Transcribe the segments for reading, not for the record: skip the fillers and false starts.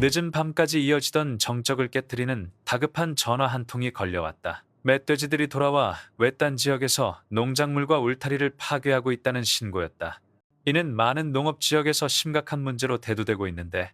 늦은 밤까지 이어지던 정적을 깨뜨리는 다급한 전화 한 통이 걸려왔다. 멧돼지들이 돌아와 외딴 지역에서 농작물과 울타리를 파괴하고 있다는 신고였다. 이는 많은 농업 지역에서 심각한 문제로 대두되고 있는데,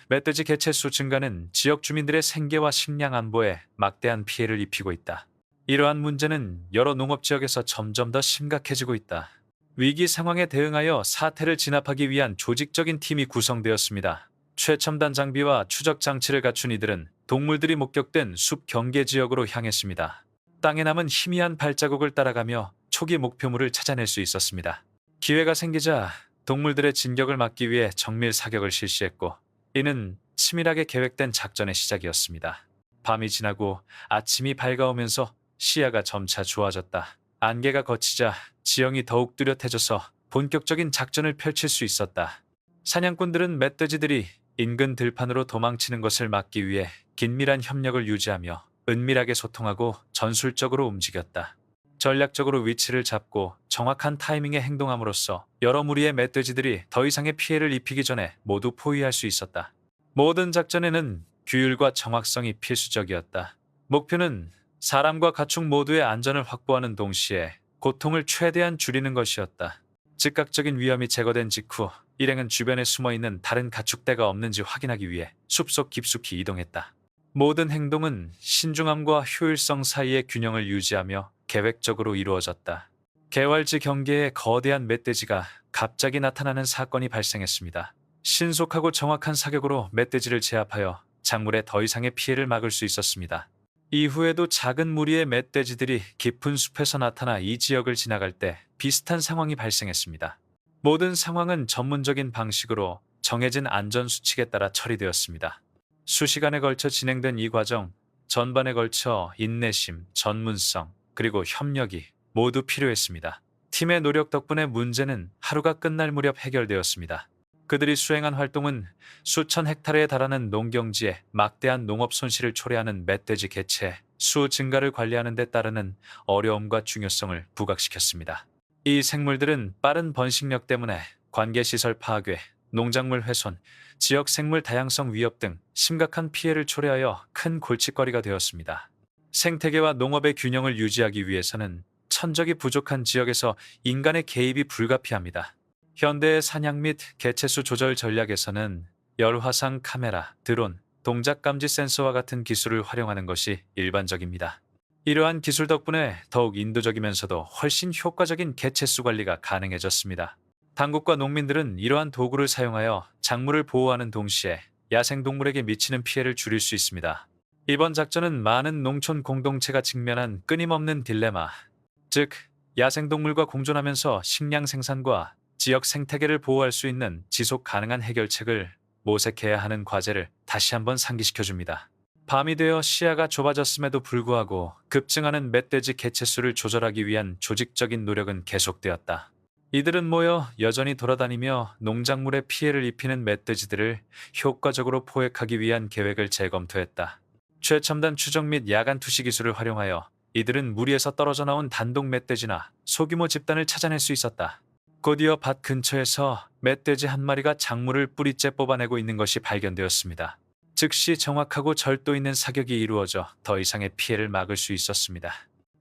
멧돼지 개체수 증가는 지역 주민들의 생계와 식량 안보에 막대한 피해를 입히고 있다. 이러한 문제는 여러 농업 지역에서 점점 더 심각해지고 있다. 위기 상황에 대응하여 사태를 진압하기 위한 조직적인 팀이 구성되었습니다. 최첨단 장비와 추적 장치를 갖춘 이들은 동물들이 목격된 숲 경계 지역으로 향했습니다. 땅에 남은 희미한 발자국을 따라가며 초기 목표물을 찾아낼 수 있었습니다. 기회가 생기자 동물들의 진격을 막기 위해 정밀 사격을 실시했고, 이는 치밀하게 계획된 작전의 시작이었습니다. 밤이 지나고 아침이 밝아오면서 시야가 점차 좋아졌다. 안개가 걷히자 지형이 더욱 뚜렷해져서 본격적인 작전을 펼칠 수 있었다. 사냥꾼들은 멧돼지들이 인근 들판으로 도망치는 것을 막기 위해 긴밀한 협력을 유지하며 은밀하게 소통하고 전술적으로 움직였다. 전략적으로 위치를 잡고 정확한 타이밍에 행동함으로써 여러 무리의 멧돼지들이 더 이상의 피해를 입히기 전에 모두 포위할 수 있었다. 모든 작전에는 규율과 정확성이 필수적이었다. 목표는 사람과 가축 모두의 안전을 확보하는 동시에 고통을 최대한 줄이는 것이었다. 즉각적인 위험이 제거된 직후 일행은 주변에 숨어있는 다른 가축대가 없는지 확인하기 위해 숲속 깊숙이 이동했다. 모든 행동은 신중함과 효율성 사이의 균형을 유지하며 계획적으로 이루어졌다. 개활지 경계에 거대한 멧돼지가 갑자기 나타나는 사건이 발생했습니다. 신속하고 정확한 사격으로 멧돼지를 제압하여 작물에 더 이상의 피해를 막을 수 있었습니다. 이후에도 작은 무리의 멧돼지들이 깊은 숲에서 나타나 이 지역을 지나갈 때 비슷한 상황이 발생했습니다. 모든 상황은 전문적인 방식으로 정해진 안전수칙에 따라 처리되었습니다. 수시간에 걸쳐 진행된 이 과정, 전반에 걸쳐 인내심, 전문성, 그리고 협력이 모두 필요했습니다. 팀의 노력 덕분에 문제는 하루가 끝날 무렵 해결되었습니다. 그들이 수행한 활동은 수천 헥타르에 달하는 농경지에 막대한 농업 손실을 초래하는 멧돼지 개체 수 증가를 관리하는 데 따르는 어려움과 중요성을 부각시켰습니다. 이 생물들은 빠른 번식력 때문에 관계시설 파괴, 농작물 훼손, 지역 생물 다양성 위협 등 심각한 피해를 초래하여 큰 골칫거리가 되었습니다. 생태계와 농업의 균형을 유지하기 위해서는 천적이 부족한 지역에서 인간의 개입이 불가피합니다. 현대의 사냥 및 개체수 조절 전략에서는 열화상 카메라, 드론, 동작 감지 센서와 같은 기술을 활용하는 것이 일반적입니다. 이러한 기술 덕분에 더욱 인도적이면서도 훨씬 효과적인 개체수 관리가 가능해졌습니다. 당국과 농민들은 이러한 도구를 사용하여 작물을 보호하는 동시에 야생동물에게 미치는 피해를 줄일 수 있습니다. 이번 작전은 많은 농촌 공동체가 직면한 끊임없는 딜레마, 즉 야생동물과 공존하면서 식량 생산과 지역 생태계를 보호할 수 있는 지속 가능한 해결책을 모색해야 하는 과제를 다시 한번 상기시켜줍니다. 밤이 되어 시야가 좁아졌음에도 불구하고 급증하는 멧돼지 개체수를 조절하기 위한 조직적인 노력은 계속되었다. 이들은 모여 여전히 돌아다니며 농작물에 피해를 입히는 멧돼지들을 효과적으로 포획하기 위한 계획을 재검토했다. 최첨단 추적 및 야간 투시 기술을 활용하여 이들은 무리에서 떨어져 나온 단독 멧돼지나 소규모 집단을 찾아낼 수 있었다. 곧이어 밭 근처에서 멧돼지 한 마리가 작물을 뿌리째 뽑아내고 있는 것이 발견되었습니다. 즉시 정확하고 절도 있는 사격이 이루어져 더 이상의 피해를 막을 수 있었습니다.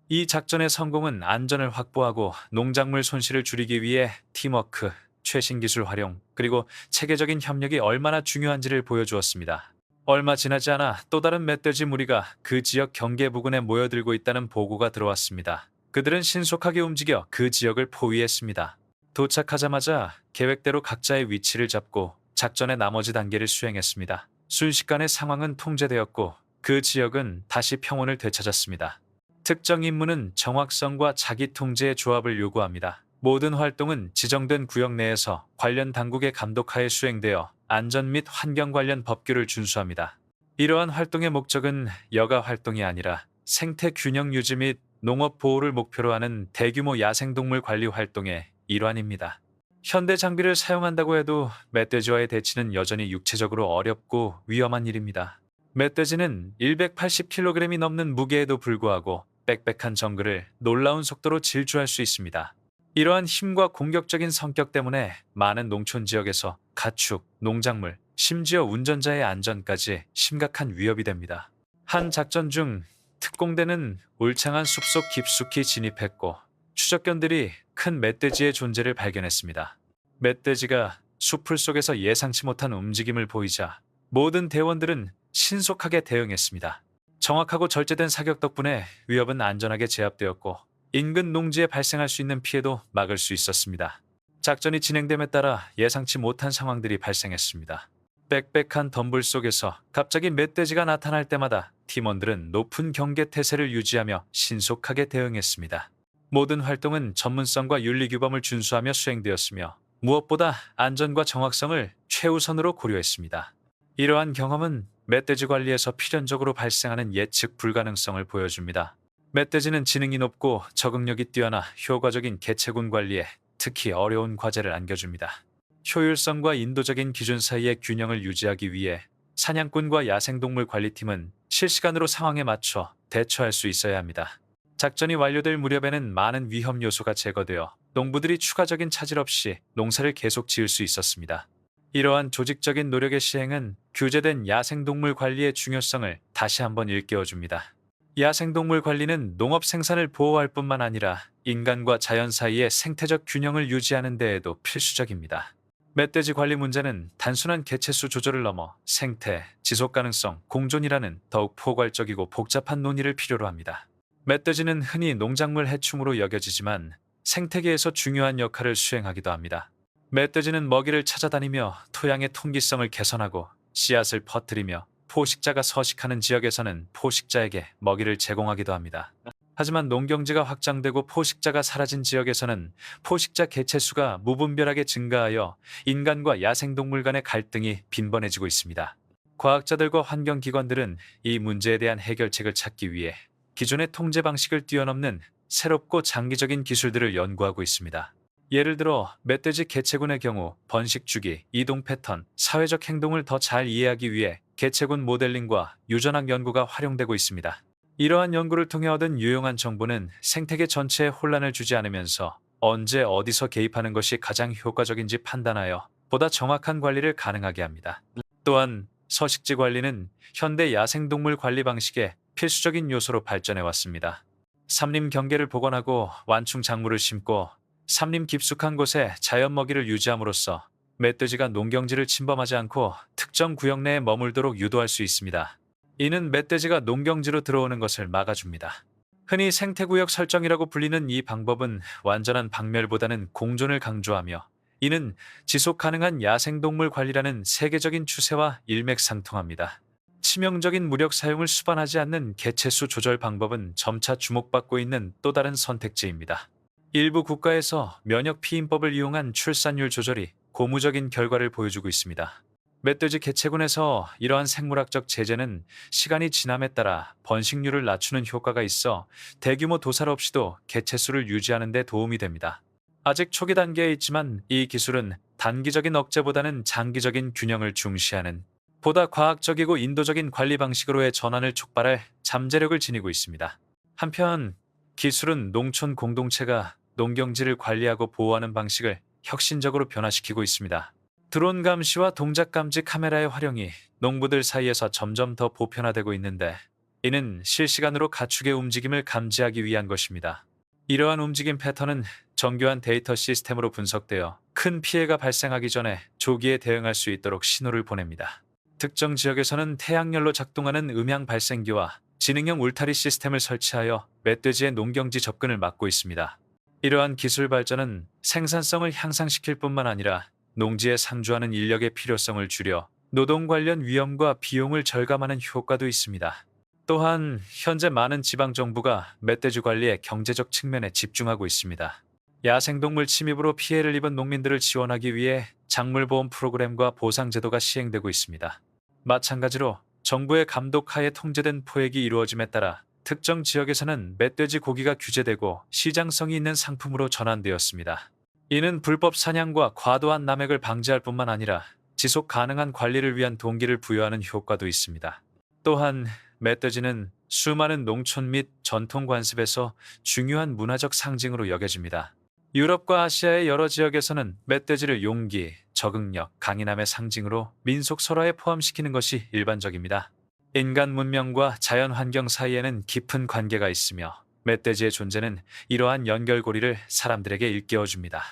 이 작전의 성공은 안전을 확보하고 농작물 손실을 줄이기 위해 팀워크, 최신 기술 활용, 그리고 체계적인 협력이 얼마나 중요한지를 보여주었습니다. 얼마 지나지 않아 또 다른 멧돼지 무리가 그 지역 경계 부근에 모여들고 있다는 보고가 들어왔습니다. 그들은 신속하게 움직여 그 지역을 포위했습니다. 도착하자마자 계획대로 각자의 위치를 잡고 작전의 나머지 단계를 수행했습니다. 순식간에 상황은 통제되었고 그 지역은 다시 평온을 되찾았습니다. 특정 임무는 정확성과 자기 통제의 조합을 요구합니다. 모든 활동은 지정된 구역 내에서 관련 당국의 감독하에 수행되어 안전 및 환경 관련 법규를 준수합니다. 이러한 활동의 목적은 여가 활동이 아니라 생태 균형 유지 및 농업 보호를 목표로 하는 대규모 야생동물 관리 활동의 일환입니다. 현대 장비를 사용한다고 해도 멧돼지와의 대치는 여전히 육체적으로 어렵고 위험한 일입니다. 멧돼지는 180kg이 넘는 무게에도 불구하고 빽빽한 정글을 놀라운 속도로 질주할 수 있습니다. 이러한 힘과 공격적인 성격 때문에 많은 농촌 지역에서 가축, 농작물, 심지어 운전자의 안전까지 심각한 위협이 됩니다. 한 작전 중 특공대는 울창한 숲속 깊숙이 진입했고 추적견들이 큰 멧돼지의 존재를 발견했습니다. 멧돼지가 숲풀 속에서 예상치 못한 움직임을 보이자 모든 대원들은 신속하게 대응했습니다. 정확하고 절제된 사격 덕분에 위협은 안전하게 제압되었고 인근 농지에 발생할 수 있는 피해도 막을 수 있었습니다. 작전이 진행됨에 따라 예상치 못한 상황들이 발생했습니다. 빽빽한 덤불 속에서 갑자기 멧돼지가 나타날 때마다 팀원들은 높은 경계 태세를 유지하며 신속하게 대응했습니다. 모든 활동은 전문성과 윤리규범을 준수하며 수행되었으며 무엇보다 안전과 정확성을 최우선으로 고려했습니다. 이러한 경험은 멧돼지 관리에서 필연적으로 발생하는 예측 불가능성을 보여줍니다. 멧돼지는 지능이 높고 적응력이 뛰어나 효과적인 개체군 관리에 특히 어려운 과제를 안겨줍니다. 효율성과 인도적인 기준 사이의 균형을 유지하기 위해 사냥꾼과 야생동물 관리팀은 실시간으로 상황에 맞춰 대처할 수 있어야 합니다. 작전이 완료될 무렵에는 많은 위험 요소가 제거되어 농부들이 추가적인 차질 없이 농사를 계속 지을 수 있었습니다. 이러한 조직적인 노력의 시행은 규제된 야생동물 관리의 중요성을 다시 한번 일깨워줍니다. 야생동물 관리는 농업 생산을 보호할 뿐만 아니라 인간과 자연 사이의 생태적 균형을 유지하는 데에도 필수적입니다. 멧돼지 관리 문제는 단순한 개체수 조절을 넘어 생태, 지속 가능성, 공존이라는 더욱 포괄적이고 복잡한 논의를 필요로 합니다. 멧돼지는 흔히 농작물 해충으로 여겨지지만 생태계에서 중요한 역할을 수행하기도 합니다. 멧돼지는 먹이를 찾아다니며 토양의 통기성을 개선하고 씨앗을 퍼뜨리며 포식자가 서식하는 지역에서는 포식자에게 먹이를 제공하기도 합니다. 하지만 농경지가 확장되고 포식자가 사라진 지역에서는 포식자 개체수가 무분별하게 증가하여 인간과 야생동물 간의 갈등이 빈번해지고 있습니다. 과학자들과 환경기관들은 이 문제에 대한 해결책을 찾기 위해 기존의 통제 방식을 뛰어넘는 새롭고 장기적인 기술들을 연구하고 있습니다. 예를 들어 멧돼지 개체군의 경우 번식 주기, 이동 패턴, 사회적 행동을 더 잘 이해하기 위해 개체군 모델링과 유전학 연구가 활용되고 있습니다. 이러한 연구를 통해 얻은 유용한 정보는 생태계 전체에 혼란을 주지 않으면서 언제 어디서 개입하는 것이 가장 효과적인지 판단하여 보다 정확한 관리를 가능하게 합니다. 또한 서식지 관리는 현대 야생동물 관리 방식의 필수적인 요소로 발전해 왔습니다. 삼림 경계를 복원하고 완충 작물을 심고 삼림 깊숙한 곳에 자연 먹이를 유지함으로써 멧돼지가 농경지를 침범하지 않고 특정 구역 내에 머물도록 유도할 수 있습니다. 이는 멧돼지가 농경지로 들어오는 것을 막아줍니다. 흔히 생태구역 설정이라고 불리는 이 방법은 완전한 박멸보다는 공존을 강조하며 이는 지속 가능한 야생동물 관리라는 세계적인 추세와 일맥상통합니다. 치명적인 무력 사용을 수반하지 않는 개체수 조절 방법은 점차 주목받고 있는 또 다른 선택지입니다. 일부 국가에서 면역 피임법을 이용한 출산율 조절이 고무적인 결과를 보여주고 있습니다. 멧돼지 개체군에서 이러한 생물학적 제재는 시간이 지남에 따라 번식률을 낮추는 효과가 있어 대규모 도살 없이도 개체수를 유지하는 데 도움이 됩니다. 아직 초기 단계에 있지만 이 기술은 단기적인 억제보다는 장기적인 균형을 중시하는 보다 과학적이고 인도적인 관리 방식으로의 전환을 촉발할 잠재력을 지니고 있습니다. 한편 기술은 농촌 공동체가 농경지를 관리하고 보호하는 방식을 혁신적으로 변화시키고 있습니다. 드론 감시와 동작 감지 카메라의 활용이 농부들 사이에서 점점 더 보편화되고 있는데 이는 실시간으로 가축의 움직임을 감지하기 위한 것입니다. 이러한 움직임 패턴은 정교한 데이터 시스템으로 분석되어 큰 피해가 발생하기 전에 조기에 대응할 수 있도록 신호를 보냅니다. 특정 지역에서는 태양열로 작동하는 음향 발생기와 지능형 울타리 시스템을 설치하여 멧돼지의 농경지 접근을 막고 있습니다. 이러한 기술 발전은 생산성을 향상시킬 뿐만 아니라 농지에 상주하는 인력의 필요성을 줄여 노동 관련 위험과 비용을 절감하는 효과도 있습니다. 또한 현재 많은 지방정부가 멧돼지 관리의 경제적 측면에 집중하고 있습니다. 야생동물 침입으로 피해를 입은 농민들을 지원하기 위해 작물보험 프로그램과 보상제도가 시행되고 있습니다. 마찬가지로 정부의 감독하에 통제된 포획이 이루어짐에 따라 특정 지역에서는 멧돼지 고기가 규제되고 시장성이 있는 상품으로 전환되었습니다. 이는 불법 사냥과 과도한 남획을 방지할 뿐만 아니라 지속 가능한 관리를 위한 동기를 부여하는 효과도 있습니다. 또한 멧돼지는 수많은 농촌 및 전통 관습에서 중요한 문화적 상징으로 여겨집니다. 유럽과 아시아의 여러 지역에서는 멧돼지를 용기, 적응력, 강인함의 상징으로 민속 설화에 포함시키는 것이 일반적입니다. 인간 문명과 자연 환경 사이에는 깊은 관계가 있으며 멧돼지의 존재는 이러한 연결고리를 사람들에게 일깨워줍니다.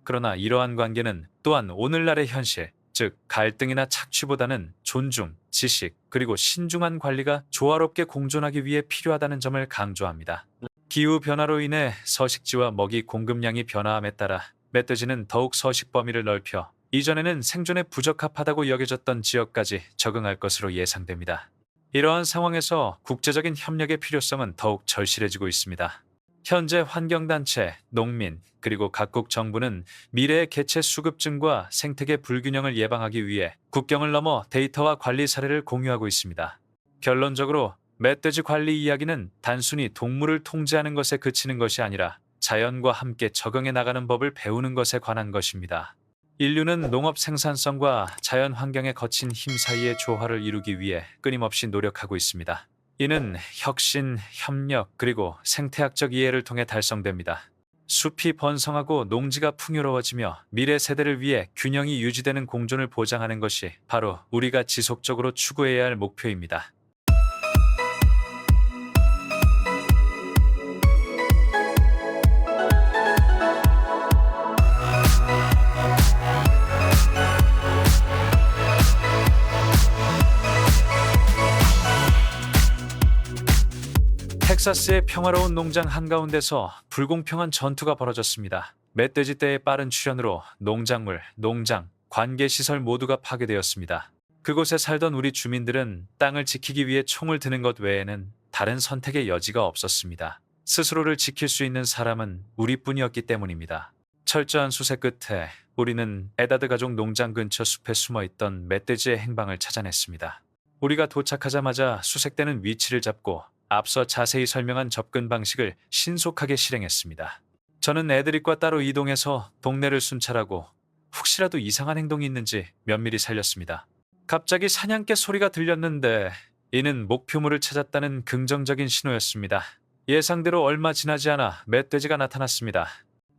그러나 이러한 관계는 또한 오늘날의 현실, 즉 갈등이나 착취보다는 존중, 지식, 그리고 신중한 관리가 조화롭게 공존하기 위해 필요하다는 점을 강조합니다. 기후 변화로 인해 서식지와 먹이 공급량이 변화함에 따라 멧돼지는 더욱 서식 범위를 넓혀 이전에는 생존에 부적합하다고 여겨졌던 지역까지 적응할 것으로 예상됩니다. 이러한 상황에서 국제적인 협력의 필요성은 더욱 절실해지고 있습니다. 현재 환경단체, 농민, 그리고 각국 정부는 미래의 개체 수급증과 생태계 불균형을 예방하기 위해 국경을 넘어 데이터와 관리 사례를 공유하고 있습니다. 결론적으로 멧돼지 관리 이야기는 단순히 동물을 통제하는 것에 그치는 것이 아니라 자연과 함께 적응해 나가는 법을 배우는 것에 관한 것입니다. 인류는 농업 생산성과 자연 환경의 거친 힘 사이의 조화를 이루기 위해 끊임없이 노력하고 있습니다. 이는 혁신, 협력, 그리고 생태학적 이해를 통해 달성됩니다. 숲이 번성하고 농지가 풍요로워지며 미래 세대를 위해 균형이 유지되는 공존을 보장하는 것이 바로 우리가 지속적으로 추구해야 할 목표입니다. 텍사스의 평화로운 농장 한가운데서 불공평한 전투가 벌어졌습니다. 멧돼지 떼의 빠른 출현으로 농작물, 농장, 관계시설 모두가 파괴되었습니다. 그곳에 살던 우리 주민들은 땅을 지키기 위해 총을 드는 것 외에는 다른 선택의 여지가 없었습니다. 스스로를 지킬 수 있는 사람은 우리뿐이었기 때문입니다. 철저한 수색 끝에 우리는 에다드 가족 농장 근처 숲에 숨어있던 멧돼지의 행방을 찾아냈습니다. 우리가 도착하자마자 수색대는 위치를 잡고 앞서 자세히 설명한 접근 방식을 신속하게 실행했습니다. 저는 애드립과 따로 이동해서 동네를 순찰하고 혹시라도 이상한 행동이 있는지 면밀히 살렸습니다. 갑자기 사냥개 소리가 들렸는데 이는 목표물을 찾았다는 긍정적인 신호였습니다. 예상대로 얼마 지나지 않아 멧돼지가 나타났습니다.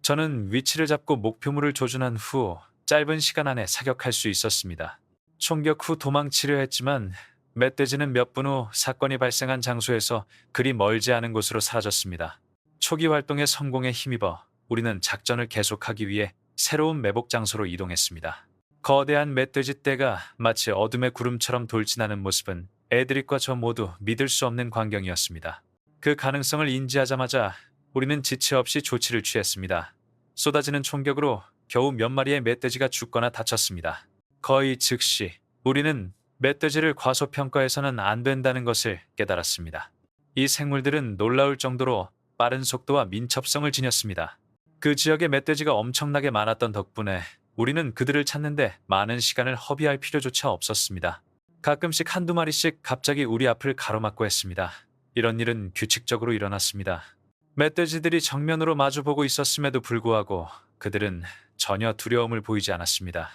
저는 위치를 잡고 목표물을 조준한 후 짧은 시간 안에 사격할 수 있었습니다. 총격 후 도망치려 했지만 멧돼지는 몇 분 후 사건이 발생한 장소에서 그리 멀지 않은 곳으로 사라졌습니다. 초기 활동의 성공에 힘입어 우리는 작전을 계속하기 위해 새로운 매복 장소로 이동했습니다. 거대한 멧돼지 떼가 마치 어둠의 구름처럼 돌진하는 모습은 애드립과 저 모두 믿을 수 없는 광경이었습니다. 그 가능성을 인지하자마자 우리는 지체 없이 조치를 취했습니다. 쏟아지는 총격으로 겨우 몇 마리의 멧돼지가 죽거나 다쳤습니다. 거의 즉시 우리는 멧돼지를 과소평가해서는 안 된다는 것을 깨달았습니다. 이 생물들은 놀라울 정도로 빠른 속도와 민첩성을 지녔습니다. 그 지역에 멧돼지가 엄청나게 많았던 덕분에 우리는 그들을 찾는데 많은 시간을 허비할 필요조차 없었습니다. 가끔씩 한두 마리씩 갑자기 우리 앞을 가로막고 했습니다. 이런 일은 규칙적으로 일어났습니다. 멧돼지들이 정면으로 마주보고 있었음에도 불구하고 그들은 전혀 두려움을 보이지 않았습니다.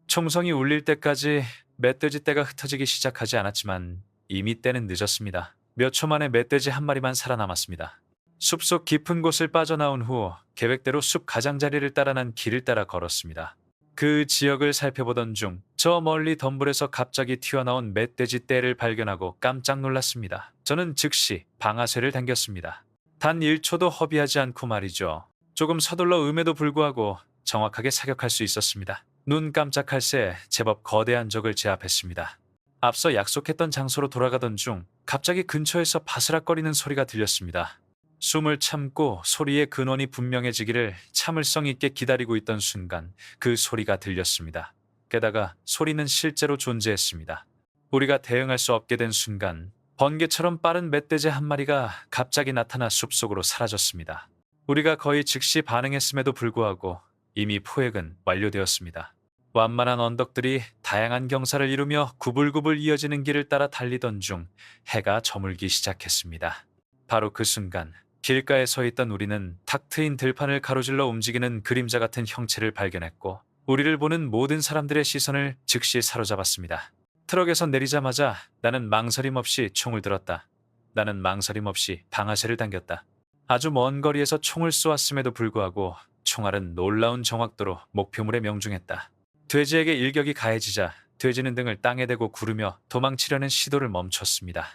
총성이 울릴 때까지 멧돼지 떼가 흩어지기 시작하지 않았지만 이미 때는 늦었습니다. 몇 초 만에 멧돼지 한 마리만 살아남았습니다. 숲속 깊은 곳을 빠져나온 후 계획대로 숲 가장자리를 따라 난 길을 따라 걸었습니다. 그 지역을 살펴보던 중 저 멀리 덤불에서 갑자기 튀어나온 멧돼지 떼를 발견하고 깜짝 놀랐습니다. 저는 즉시 방아쇠를 당겼습니다. 단 1초도 허비하지 않고 말이죠. 조금 서둘러 음에도 불구하고 정확하게 사격할 수 있었습니다. 눈 깜짝할 새 제법 거대한 적을 제압했습니다. 앞서 약속했던 장소로 돌아가던 중 갑자기 근처에서 바스락거리는 소리가 들렸습니다. 숨을 참고 소리의 근원이 분명해지기를 참을성 있게 기다리고 있던 순간 그 소리가 들렸습니다. 게다가 소리는 실제로 존재했습니다. 우리가 대응할 수 없게 된 순간 번개처럼 빠른 멧돼지 한 마리가 갑자기 나타나 숲속으로 사라졌습니다. 우리가 거의 즉시 반응했음에도 불구하고 이미 포획은 완료되었습니다. 완만한 언덕들이 다양한 경사를 이루며 구불구불 이어지는 길을 따라 달리던 중 해가 저물기 시작했습니다. 바로 그 순간 길가에 서 있던 우리는 탁 트인 들판을 가로질러 움직이는 그림자 같은 형체를 발견했고 우리를 보는 모든 사람들의 시선을 즉시 사로잡았습니다. 트럭에서 내리자마자 나는 망설임 없이 총을 들었다. 나는 망설임 없이 방아쇠를 당겼다. 아주 먼 거리에서 총을 쏘았음에도 불구하고 총알은 놀라운 정확도로 목표물에 명중했다. 돼지에게 일격이 가해지자 돼지는 등을 땅에 대고 구르며 도망치려는 시도를 멈췄습니다.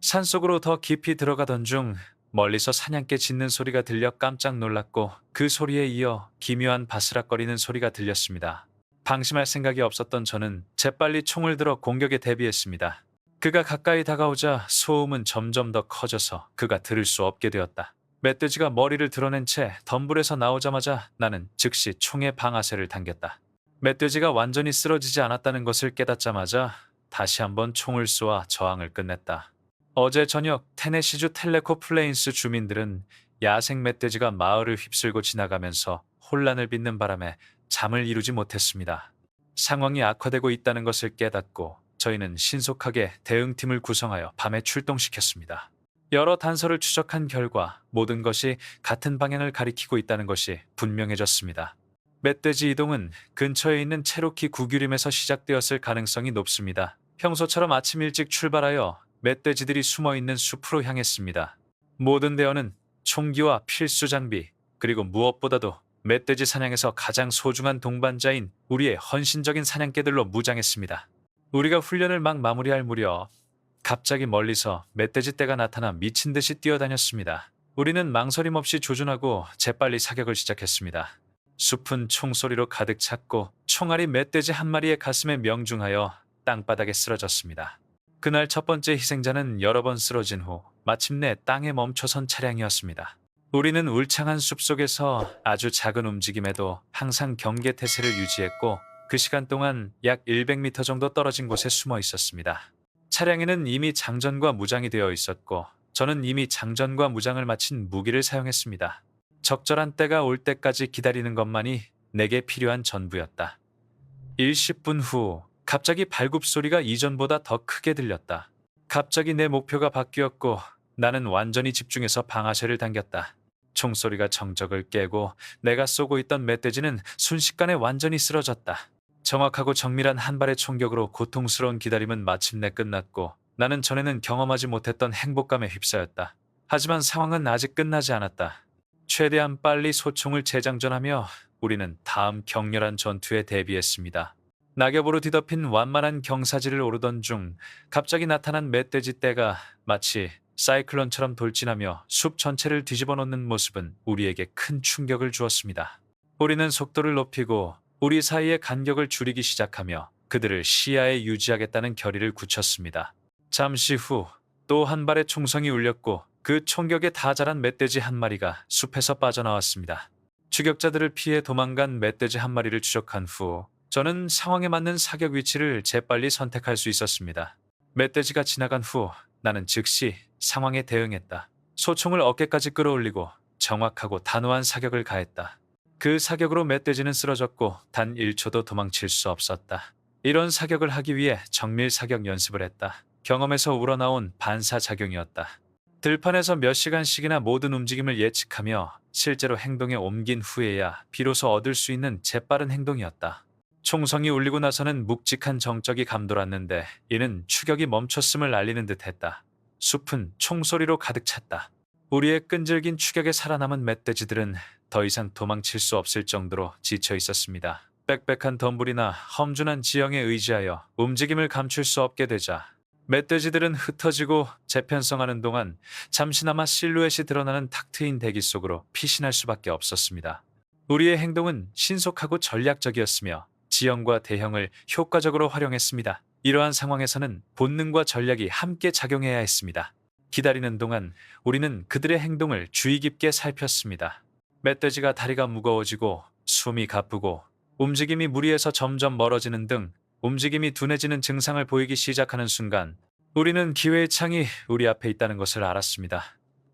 산속으로 더 깊이 들어가던 중 멀리서 사냥개 짖는 소리가 들려 깜짝 놀랐고 그 소리에 이어 기묘한 바스락거리는 소리가 들렸습니다. 방심할 생각이 없었던 저는 재빨리 총을 들어 공격에 대비했습니다. 그가 가까이 다가오자 소음은 점점 더 커져서 그가 들을 수 없게 되었다. 멧돼지가 머리를 드러낸 채 덤불에서 나오자마자 나는 즉시 총의 방아쇠를 당겼다. 멧돼지가 완전히 쓰러지지 않았다는 것을 깨닫자마자 다시 한번 총을 쏘아 저항을 끝냈다. 어제 저녁 테네시주 텔레코 플레인스 주민들은 야생 멧돼지가 마을을 휩쓸고 지나가면서 혼란을 빚는 바람에 잠을 이루지 못했습니다. 상황이 악화되고 있다는 것을 깨닫고 저희는 신속하게 대응팀을 구성하여 밤에 출동시켰습니다. 여러 단서를 추적한 결과 모든 것이 같은 방향을 가리키고 있다는 것이 분명해졌습니다. 멧돼지 이동은 근처에 있는 체로키 구규림에서 시작되었을 가능성이 높습니다. 평소처럼 아침 일찍 출발하여 멧돼지들이 숨어있는 숲으로 향했습니다. 모든 대원은 총기와 필수 장비, 그리고 무엇보다도 멧돼지 사냥에서 가장 소중한 동반자인 우리의 헌신적인 사냥개들로 무장했습니다. 우리가 훈련을 막 마무리할 무렵 갑자기 멀리서 멧돼지 떼가 나타나 미친 듯이 뛰어다녔습니다. 우리는 망설임 없이 조준하고 재빨리 사격을 시작했습니다. 숲은 총소리로 가득 찼고 총알이 멧돼지 한 마리의 가슴에 명중하여 땅바닥에 쓰러졌습니다. 그날 첫 번째 희생자는 여러 번 쓰러진 후 마침내 땅에 멈춰선 차량이었습니다. 우리는 울창한 숲속에서 아주 작은 움직임에도 항상 경계 태세를 유지했고 그 시간 동안 약 100m 정도 떨어진 곳에 숨어 있었습니다. 차량에는 이미 장전과 무장이 되어 있었고 저는 이미 장전과 무장을 마친 무기를 사용했습니다. 적절한 때가 올 때까지 기다리는 것만이 내게 필요한 전부였다. 10분 후 갑자기 발굽 소리가 이전보다 더 크게 들렸다. 갑자기 내 목표가 바뀌었고 나는 완전히 집중해서 방아쇠를 당겼다. 총소리가 정적을 깨고 내가 쏘고 있던 멧돼지는 순식간에 완전히 쓰러졌다. 정확하고 정밀한 한 발의 총격으로 고통스러운 기다림은 마침내 끝났고 나는 전에는 경험하지 못했던 행복감에 휩싸였다. 하지만 상황은 아직 끝나지 않았다. 최대한 빨리 소총을 재장전하며 우리는 다음 격렬한 전투에 대비했습니다. 낙엽으로 뒤덮인 완만한 경사지를 오르던 중 갑자기 나타난 멧돼지 떼가 마치 사이클론처럼 돌진하며 숲 전체를 뒤집어 놓는 모습은 우리에게 큰 충격을 주었습니다. 우리는 속도를 높이고 우리 사이의 간격을 줄이기 시작하며 그들을 시야에 유지하겠다는 결의를 굳혔습니다. 잠시 후 또 한 발의 총성이 울렸고 그 총격에 다 자란 멧돼지 한 마리가 숲에서 빠져나왔습니다. 추격자들을 피해 도망간 멧돼지 한 마리를 추적한 후 저는 상황에 맞는 사격 위치를 재빨리 선택할 수 있었습니다. 멧돼지가 지나간 후 나는 즉시 상황에 대응했다. 소총을 어깨까지 끌어올리고 정확하고 단호한 사격을 가했다. 그 사격으로 멧돼지는 쓰러졌고 단 1초도 도망칠 수 없었다. 이런 사격을 하기 위해 정밀 사격 연습을 했다. 경험에서 우러나온 반사작용이었다. 들판에서 몇 시간씩이나 모든 움직임을 예측하며 실제로 행동에 옮긴 후에야 비로소 얻을 수 있는 재빠른 행동이었다. 총성이 울리고 나서는 묵직한 정적이 감돌았는데 이는 추격이 멈췄음을 알리는 듯했다. 숲은 총소리로 가득 찼다. 우리의 끈질긴 추격에 살아남은 멧돼지들은 더 이상 도망칠 수 없을 정도로 지쳐 있었습니다. 빽빽한 덤불이나 험준한 지형에 의지하여 움직임을 감출 수 없게 되자 멧돼지들은 흩어지고 재편성하는 동안 잠시나마 실루엣이 드러나는 탁 트인 대기 속으로 피신할 수밖에 없었습니다. 우리의 행동은 신속하고 전략적이었으며 지형과 대형을 효과적으로 활용했습니다. 이러한 상황에서는 본능과 전략이 함께 작용해야 했습니다. 기다리는 동안 우리는 그들의 행동을 주의 깊게 살폈습니다. 멧돼지가 다리가 무거워지고 숨이 가쁘고 움직임이 무리해서 점점 멀어지는 등 움직임이 둔해지는 증상을 보이기 시작하는 순간 우리는 기회의 창이 우리 앞에 있다는 것을 알았습니다.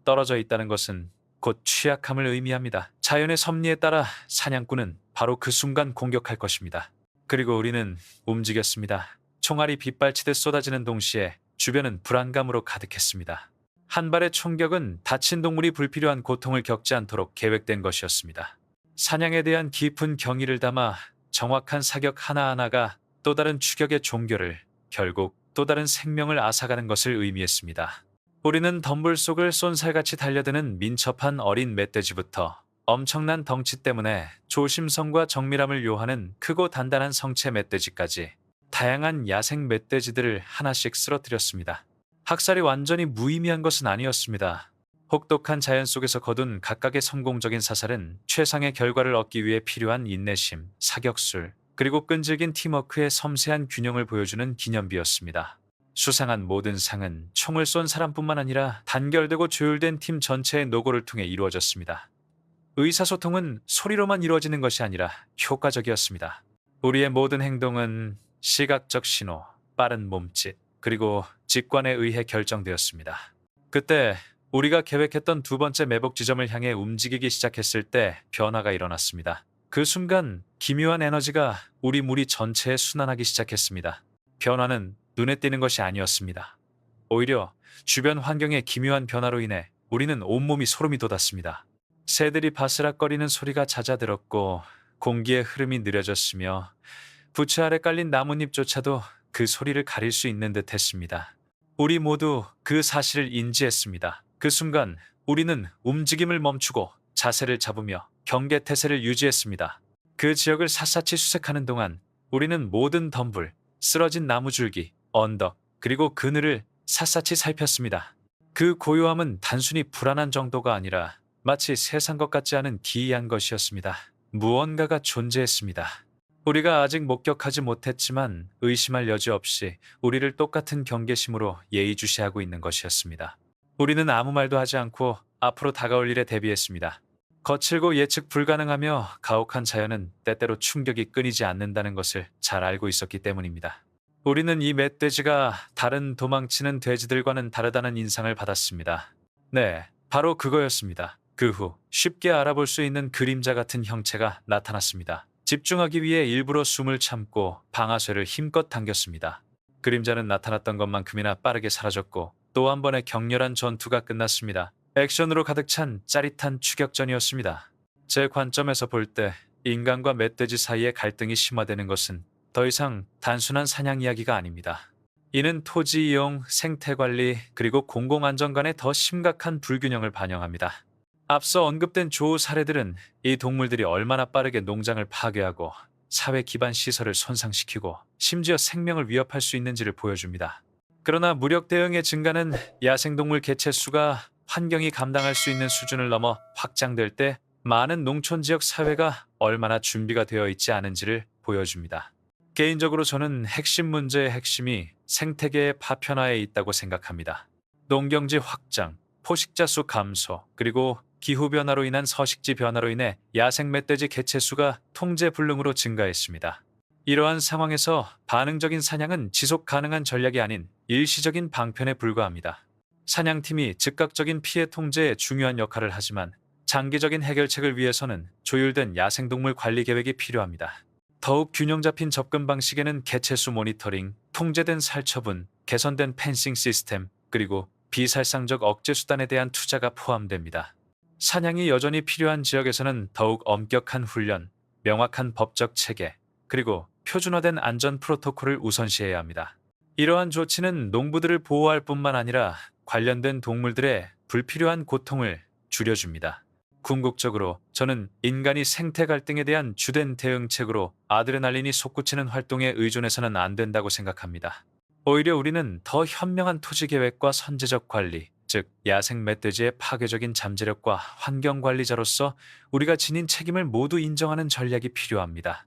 떨어져 있다는 것은 곧 취약함을 의미합니다. 자연의 섭리에 따라 사냥꾼은 바로 그 순간 공격할 것입니다. 그리고 우리는 움직였습니다. 총알이 빗발치듯 쏟아지는 동시에 주변은 불안감으로 가득했습니다. 한 발의 총격은 다친 동물이 불필요한 고통을 겪지 않도록 계획된 것이었습니다. 사냥에 대한 깊은 경의를 담아 정확한 사격 하나하나가 또 다른 추격의 종교를, 결국 또 다른 생명을 앗아가는 것을 의미했습니다. 우리는 덤불 속을 쏜살같이 달려드는 민첩한 어린 멧돼지부터 엄청난 덩치 때문에 조심성과 정밀함을 요하는 크고 단단한 성체 멧돼지까지 다양한 야생 멧돼지들을 하나씩 쓰러뜨렸습니다. 학살이 완전히 무의미한 것은 아니었습니다. 혹독한 자연 속에서 거둔 각각의 성공적인 사살은 최상의 결과를 얻기 위해 필요한 인내심, 사격술, 그리고 끈질긴 팀워크의 섬세한 균형을 보여주는 기념비였습니다. 수상한 모든 상은 총을 쏜 사람뿐만 아니라 단결되고 조율된 팀 전체의 노고를 통해 이루어졌습니다. 의사소통은 소리로만 이루어지는 것이 아니라 효과적이었습니다. 우리의 모든 행동은 시각적 신호, 빠른 몸짓, 그리고 직관에 의해 결정되었습니다. 그때 우리가 계획했던 두 번째 매복 지점을 향해 움직이기 시작했을 때 변화가 일어났습니다. 그 순간 기묘한 에너지가 우리 무리 전체에 순환하기 시작했습니다. 변화는 눈에 띄는 것이 아니었습니다. 오히려 주변 환경의 기묘한 변화로 인해 우리는 온몸이 소름이 돋았습니다. 새들이 바스락거리는 소리가 잦아들었고 공기의 흐름이 느려졌으며 부채 아래 깔린 나뭇잎조차도 그 소리를 가릴 수 있는 듯 했습니다. 우리 모두 그 사실을 인지했습니다. 그 순간 우리는 움직임을 멈추고 자세를 잡으며 경계 태세를 유지했습니다. 그 지역을 샅샅이 수색하는 동안 우리는 모든 덤불, 쓰러진 나무줄기, 언덕, 그리고 그늘을 샅샅이 살폈습니다. 그 고요함은 단순히 불안한 정도가 아니라 마치 세상 것 같지 않은 기이한 것이었습니다. 무언가가 존재했습니다. 우리가 아직 목격하지 못했지만 의심할 여지 없이 우리를 똑같은 경계심으로 예의주시하고 있는 것이었습니다. 우리는 아무 말도 하지 않고 앞으로 다가올 일에 대비했습니다. 거칠고 예측 불가능하며 가혹한 자연은 때때로 충격이 끊이지 않는다는 것을 잘 알고 있었기 때문입니다. 우리는 이 멧돼지가 다른 도망치는 돼지들과는 다르다는 인상을 받았습니다. 네, 바로 그거였습니다. 그 후 쉽게 알아볼 수 있는 그림자 같은 형체가 나타났습니다. 집중하기 위해 일부러 숨을 참고 방아쇠를 힘껏 당겼습니다. 그림자는 나타났던 것만큼이나 빠르게 사라졌고 또 한 번의 격렬한 전투가 끝났습니다. 액션으로 가득 찬 짜릿한 추격전이었습니다. 제 관점에서 볼 때 인간과 멧돼지 사이의 갈등이 심화되는 것은 더 이상 단순한 사냥 이야기가 아닙니다. 이는 토지 이용, 생태 관리, 그리고 공공안전 간의 더 심각한 불균형을 반영합니다. 앞서 언급된 조우 사례들은 이 동물들이 얼마나 빠르게 농장을 파괴하고 사회 기반 시설을 손상시키고 심지어 생명을 위협할 수 있는지를 보여줍니다. 그러나 무력 대응의 증가는 야생동물 개체 수가 환경이 감당할 수 있는 수준을 넘어 확장될 때 많은 농촌 지역 사회가 얼마나 준비가 되어 있지 않은지를 보여줍니다. 개인적으로 저는 핵심 문제의 핵심이 생태계의 파편화에 있다고 생각합니다. 농경지 확장, 포식자 수 감소, 그리고 기후변화로 인한 서식지 변화로 인해 야생 멧돼지 개체 수가 통제불능으로 증가했습니다. 이러한 상황에서 반응적인 사냥은 지속 가능한 전략이 아닌 일시적인 방편에 불과합니다. 사냥팀이 즉각적인 피해 통제에 중요한 역할을 하지만 장기적인 해결책을 위해서는 조율된 야생동물 관리 계획이 필요합니다. 더욱 균형 잡힌 접근 방식에는 개체수 모니터링, 통제된 살처분, 개선된 펜싱 시스템, 그리고 비살상적 억제 수단에 대한 투자가 포함됩니다. 사냥이 여전히 필요한 지역에서는 더욱 엄격한 훈련, 명확한 법적 체계, 그리고 표준화된 안전 프로토콜을 우선시해야 합니다. 이러한 조치는 농부들을 보호할 뿐만 아니라 관련된 동물들의 불필요한 고통을 줄여줍니다. 궁극적으로 저는 인간이 생태 갈등에 대한 주된 대응책으로 아드레날린이 솟구치는 활동에 의존해서는 안 된다고 생각합니다. 오히려 우리는 더 현명한 토지 계획과 선제적 관리, 즉 야생 멧돼지의 파괴적인 잠재력과 환경 관리자로서 우리가 지닌 책임을 모두 인정하는 전략이 필요합니다.